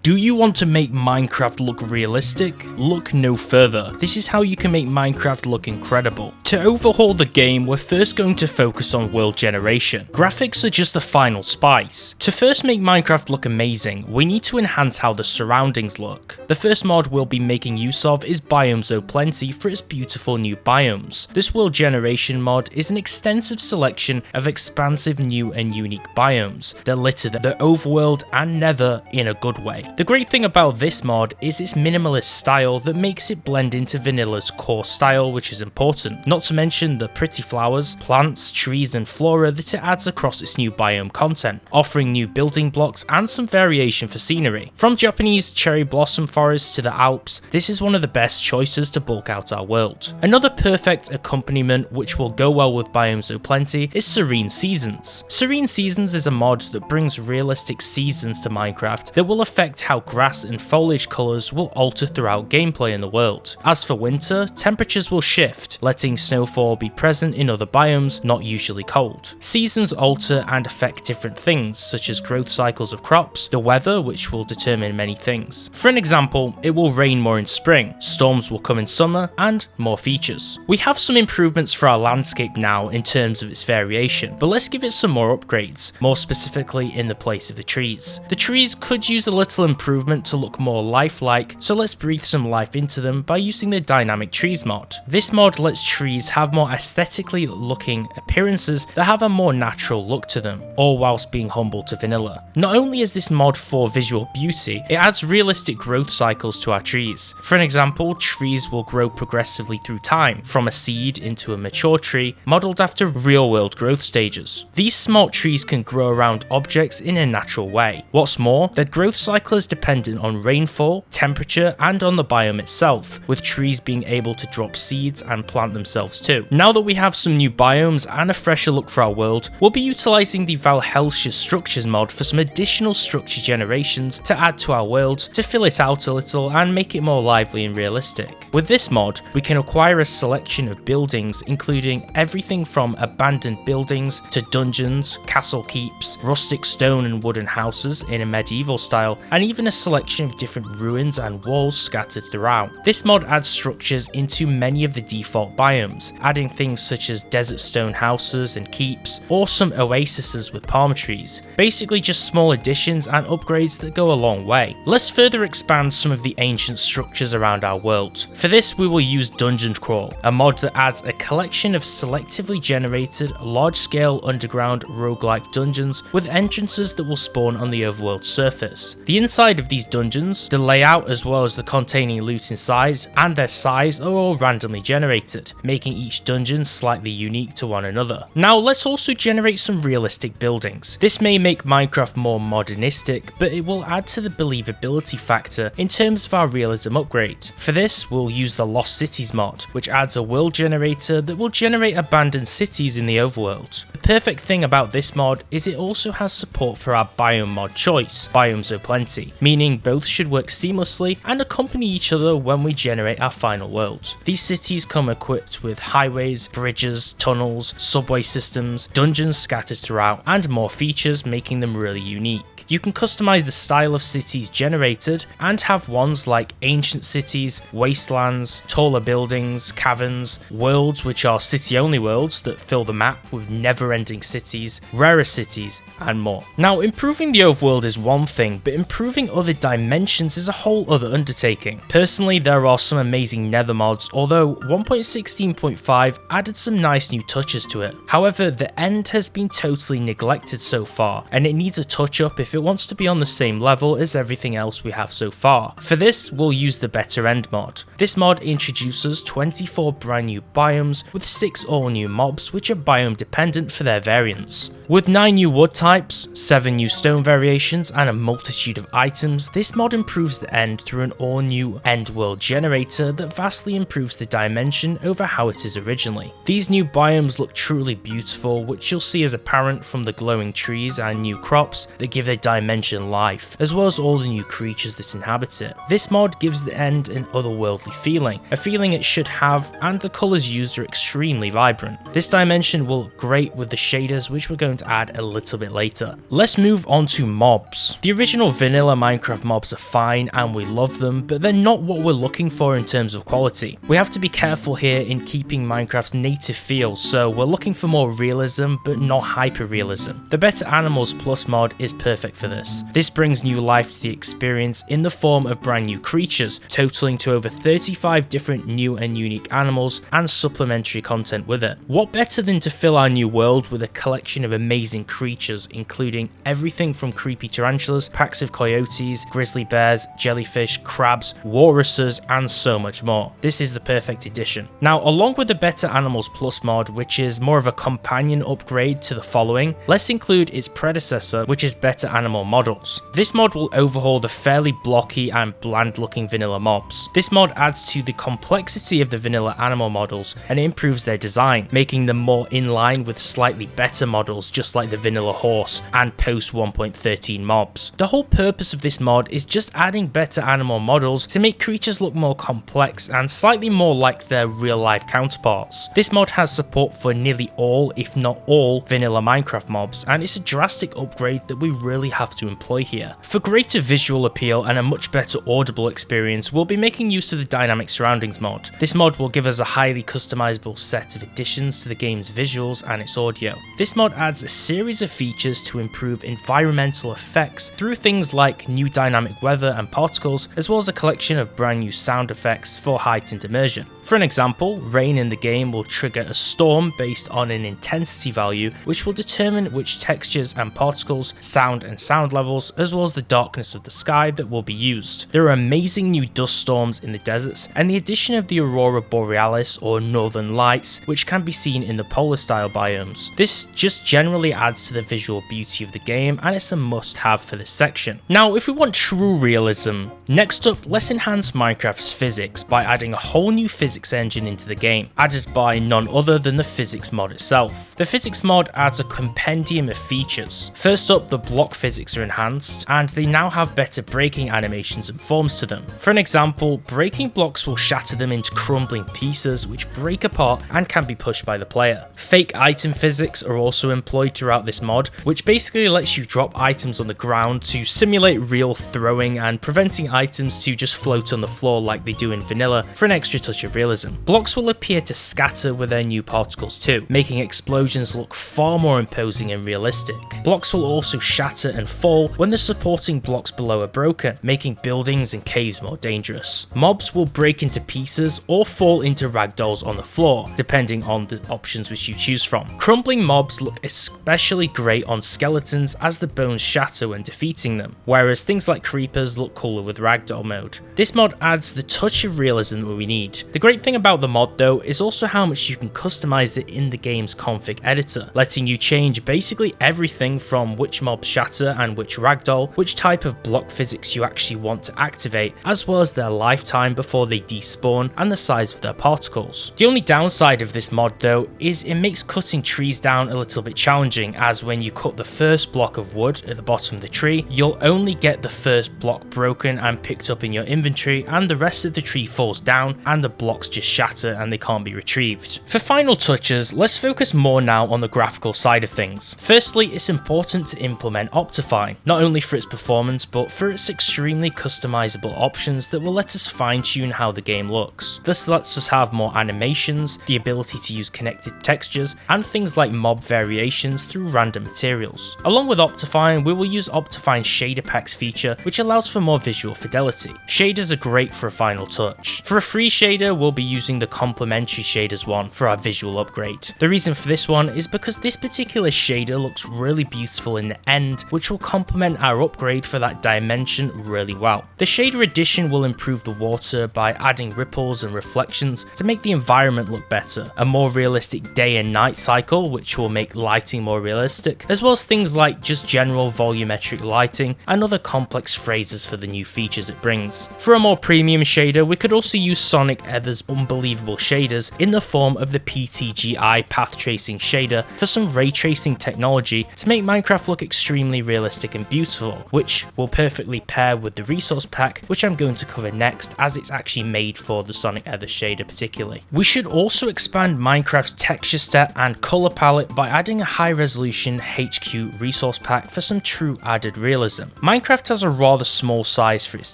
Do you want to make Minecraft look realistic? Look no further. This is how you can make Minecraft look incredible. To overhaul the game, we're first going to focus on world generation. Graphics are just the final spice. To first make Minecraft look amazing, we need to enhance how the surroundings look. The first mod we'll be making use of is Biome Upgrade for its beautiful new biomes. This world generation mod is an extensive selection of expansive new and unique biomes that litter the overworld and nether in a good way. The great thing about this mod is its minimalist style that makes it blend into vanilla's core style, which is important, not to mention the pretty flowers, plants, trees and flora that it adds across its new biome content, offering new building blocks and some variation for scenery. From Japanese cherry blossom forests to the Alps, this is one of the best choices to bulk out our world. Another perfect accompaniment which will go well with Biome Upgrade is Serene Seasons. Serene Seasons is a mod that brings realistic seasons to Minecraft that will affect how grass and foliage colours will alter throughout gameplay in the world. As for winter, temperatures will shift, letting snowfall be present in other biomes not usually cold. Seasons alter and affect different things, such as growth cycles of crops, the weather, which will determine many things. For an example, it will rain more in spring, storms will come in summer, and more features. We have some improvements for our landscape now in terms of its variation, but let's give it some more upgrades, more specifically in the place of the trees. The trees could use a little improvement to look more lifelike, so let's breathe some life into them by using the Dynamic Trees mod. This mod lets trees have more aesthetically looking appearances that have a more natural look to them, all whilst being humble to vanilla. Not only is this mod for visual beauty, it adds realistic growth cycles to our trees. For an example, trees will grow progressively through time, from a seed into a mature tree, modelled after real-world growth stages. These smart trees can grow around objects in a natural way. What's more, their growth cycle is dependent on rainfall, temperature, and on the biome itself, with trees being able to drop seeds and plant themselves too. Now that we have some new biomes and a fresher look for our world, we'll be utilising the Valhelsia Structures mod for some additional structure generations to add to our world to fill it out a little and make it more lively and realistic. With this mod, we can acquire a selection of buildings including everything from abandoned buildings to dungeons, castle keeps, rustic stone and wooden houses in a medieval style, and even a selection of different ruins and walls scattered throughout. This mod adds structures into many of the default biomes, adding things such as desert stone houses and keeps, or some oases with palm trees. Basically just small additions and upgrades that go a long way. Let's further expand some of the ancient structures around our world. For this we will use Dungeon Crawl, a mod that adds a collection of selectively generated large-scale underground roguelike dungeons with entrances that will spawn on the overworld surface. The inside of these dungeons, the layout as well as the containing loot inside and their size are all randomly generated, making each dungeon slightly unique to one another. Now let's also generate some realistic buildings. This may make Minecraft more modernistic, but it will add to the believability factor in terms of our realism upgrade. For this, we'll use the Lost Cities mod, which adds a world generator that will generate abandoned cities in the overworld. The perfect thing about this mod is it also has support for our biome mod choice, Biome Upgrade, meaning both should work seamlessly and accompany each other when we generate our final world. These cities come equipped with highways, bridges, tunnels, subway systems, dungeons scattered throughout, and more features, making them really unique. You can customize the style of cities generated and have ones like ancient cities, wastelands, taller buildings, caverns, worlds which are city-only worlds that fill the map with never-ending cities, rarer cities, and more. Now, improving the overworld is one thing, but improving other dimensions is a whole other undertaking. Personally, there are some amazing nether mods, although 1.16.5 added some nice new touches to it. However, the end has been totally neglected so far, and it needs a touch-up if it wants to be on the same level as everything else we have so far. For this, we'll use the Better End mod. This mod introduces 24 brand new biomes with 6 all new mobs which are biome dependent for their variants. With 9 new wood types, 7 new stone variations and a multitude of items, this mod improves the end through an all new end world generator that vastly improves the dimension over how it is originally. These new biomes look truly beautiful, which you'll see as apparent from the glowing trees and new crops that give a dimension life, as well as all the new creatures that inhabit it. This mod gives the end an otherworldly feeling, a feeling it should have, and the colours used are extremely vibrant. This dimension will look great with the shaders, which we're going to add a little bit later. Let's move on to mobs. The original vanilla Minecraft mobs are fine and we love them, but they're not what we're looking for in terms of quality. We have to be careful here in keeping Minecraft's native feel, so we're looking for more realism but not hyper realism. The Better Animals Plus mod is perfect for this. This brings new life to the experience in the form of brand new creatures, totaling to over 35 different new and unique animals and supplementary content with it. What better than to fill our new world with a collection of amazing creatures, including everything from creepy tarantulas, packs of coyotes, grizzly bears, jellyfish, crabs, walruses, and so much more. This is the perfect addition. Now, along with the Better Animals Plus mod, which is more of a companion upgrade to the following, let's include its predecessor, which is Better Animal Models. This mod will overhaul the fairly blocky and bland looking vanilla mobs. This mod adds to the complexity of the vanilla animal models and improves their design, making them more in line with slightly better models just like the vanilla horse and post 1.13 mobs. The whole purpose of this mod is just adding better animal models to make creatures look more complex and slightly more like their real life counterparts. This mod has support for nearly all, if not all, vanilla Minecraft mobs, and it's a drastic upgrade that we really have to employ here. For greater visual appeal and a much better audible experience, we'll be making use of the Dynamic Surroundings mod. This mod will give us a highly customizable set of additions to the game's visuals and its audio. This mod adds a series of features to improve environmental effects through things like new dynamic weather and particles, as well as a collection of brand new sound effects for heightened immersion. For an example, rain in the game will trigger a storm based on an intensity value, which will determine which textures and particles, sound and sound levels, as well as the darkness of the sky that will be used. There are amazing new dust storms in the deserts, and the addition of the Aurora Borealis or Northern Lights, which can be seen in the polar style biomes. This just generally adds to the visual beauty of the game, and it's a must-have for this section. Now, if we want true realism, next up, let's enhance Minecraft's physics by adding a whole new physics engine into the game, added by none other than the physics mod itself. The physics mod adds a compendium of features. First up, the block physics are enhanced, and they now have better breaking animations and forms to them. For an example, breaking blocks will shatter them into crumbling pieces which break apart and can be pushed by the player. Fake item physics are also employed throughout this mod, which basically lets you drop items on the ground to simulate real throwing and preventing items to just float on the floor like they do in vanilla for an extra touch of realism. Blocks will appear to scatter with their new particles too, making explosions look far more imposing and realistic. Blocks will also shatter and fall when the supporting blocks below are broken, making buildings and caves more dangerous. Mobs will break into pieces or fall into ragdolls on the floor, depending on the options which you choose from. Crumbling mobs look especially great on skeletons as the bones shatter when defeating them, whereas things like creepers look cooler with ragdoll mode. This mod adds the touch of realism that we need. The great thing about the mod though is also how much you can customize it in the game's config editor, letting you change basically everything from which mobs shatter and which ragdoll, which type of block physics you actually want to activate, as well as their lifetime before they despawn and the size of their particles. The only downside of this mod though is it makes cutting trees down a little bit challenging, as when you cut the first block of wood at the bottom of the tree, you'll only get the first block broken and picked up in your inventory, and the rest of the tree falls down and the blocks just shatter and they can't be retrieved. For final touches, let's focus more now on the graphical side of things. Firstly, it's important to implement Optifine, not only for its performance but for its extremely customizable options that will let us fine-tune how the game looks. This lets us have more animations, the ability to use connected textures, and things like mob variations through random materials. Along with Optifine, we will use Optifine's Shader Packs feature, which allows for more visual fidelity. Shaders are great for a final touch. For a free shader, we'll be using the complementary shaders one for our visual upgrade. The reason for this one is because this particular shader looks really beautiful in the end, which will complement our upgrade for that dimension really well. The shader addition will improve the water by adding ripples and reflections to make the environment look better, a more realistic day and night cycle which will make lighting more realistic, as well as things like just general volumetric lighting and other complex phrases for the new features it brings. For a more premium shader, we could also use Sonic Ether's offers unbelievable shaders in the form of the PTGI path tracing shader for some ray tracing technology to make Minecraft look extremely realistic and beautiful, which will perfectly pair with the resource pack, which I'm going to cover next, as it's actually made for the Sonic Ether shader particularly. We should also expand Minecraft's texture set and color palette by adding a high resolution HQ resource pack for some true added realism. Minecraft has a rather small size for its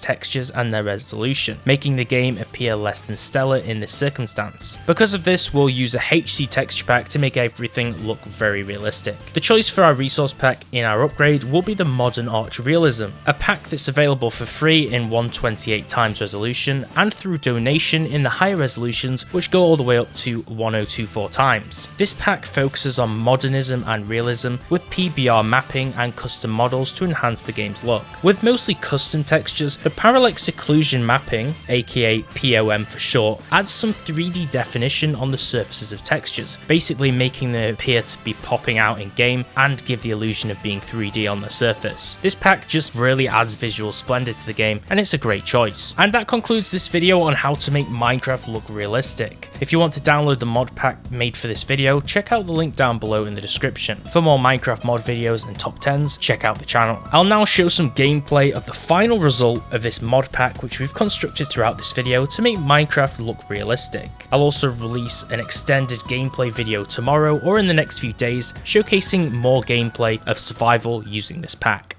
textures and their resolution, making the game appear less than stellar in this circumstance. Because of this, we'll use a HC texture pack to make everything look very realistic. The choice for our resource pack in our upgrade will be the Modern Arch Realism, a pack that's available for free in 128x resolution and through donation in the higher resolutions, which go all the way up to 1024x. This pack focuses on modernism and realism with PBR mapping and custom models to enhance the game's look. With mostly custom textures, the parallax occlusion mapping, aka POM for short, adds some 3D definition on the surfaces of textures, basically making them appear to be popping out in game and give the illusion of being 3D on the surface. This pack just really adds visual splendor to the game, and it's a great choice. And that concludes this video on how to make Minecraft look realistic. If you want to download the mod pack made for this video, check out the link down below in the description. For more Minecraft mod videos and top 10s, check out the channel. I'll now show some gameplay of the final result of this mod pack which we've constructed throughout this video to make Minecraft look realistic. I'll also release an extended gameplay video tomorrow or in the next few days showcasing more gameplay of survival using this pack.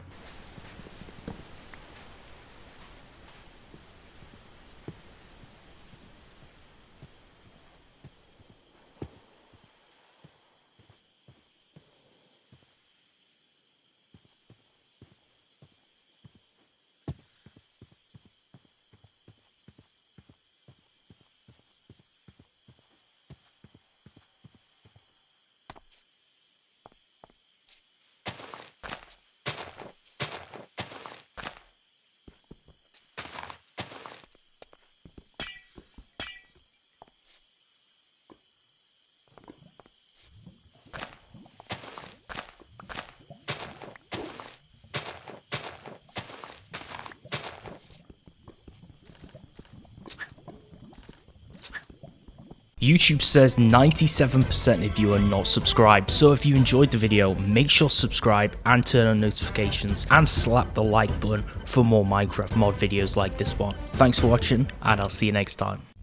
YouTube says 97% of you are not subscribed, so if you enjoyed the video, make sure to subscribe and turn on notifications and slap the like button for more Minecraft mod videos like this one. Thanks for watching, and I'll see you next time.